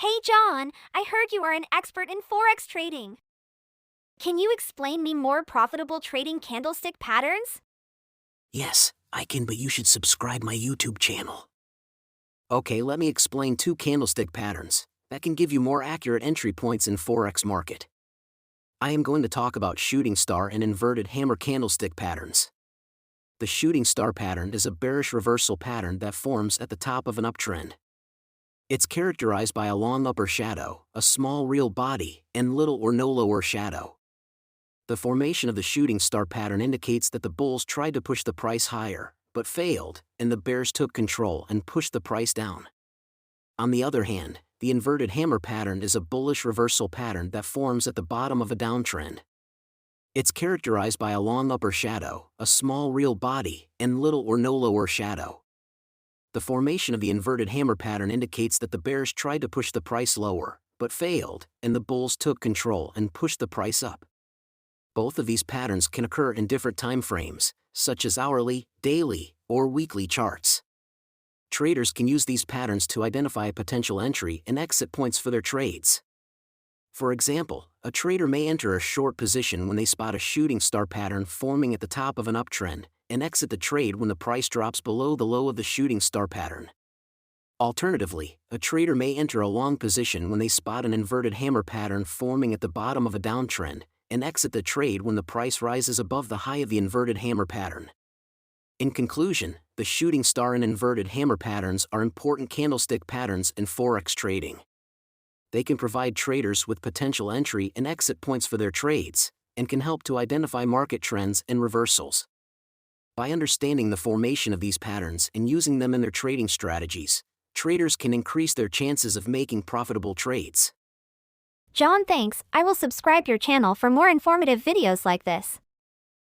Hey John, I heard you are an expert in Forex trading. Can you explain me more profitable trading candlestick patterns? Yes, I can, but you should subscribe my YouTube channel. Okay, let me explain two candlestick patterns that can give you more accurate entry points in Forex market. I am going to talk about shooting star and inverted hammer candlestick patterns. The shooting star pattern is a bearish reversal pattern that forms at the top of an uptrend. It's characterized by a long upper shadow, a small real body, and little or no lower shadow. The formation of the shooting star pattern indicates that the bulls tried to push the price higher, but failed, and the bears took control and pushed the price down. On the other hand, the inverted hammer pattern is a bullish reversal pattern that forms at the bottom of a downtrend. It's characterized by a long upper shadow, a small real body, and little or no lower shadow. The formation of the inverted hammer pattern indicates that the bears tried to push the price lower, but failed, and the bulls took control and pushed the price up. Both of these patterns can occur in different time frames, such as hourly, daily, or weekly charts. Traders can use these patterns to identify potential entry and exit points for their trades. For example, a trader may enter a short position when they spot a shooting star pattern forming at the top of an uptrend, and exit the trade when the price drops below the low of the shooting star pattern. Alternatively, a trader may enter a long position when they spot an inverted hammer pattern forming at the bottom of a downtrend, and exit the trade when the price rises above the high of the inverted hammer pattern. In conclusion, the shooting star and inverted hammer patterns are important candlestick patterns in Forex trading. They can provide traders with potential entry and exit points for their trades, and can help to identify market trends and reversals. By understanding the formation of these patterns and using them in their trading strategies, traders can increase their chances of making profitable trades. John, thanks. I will subscribe your channel for more informative videos like this.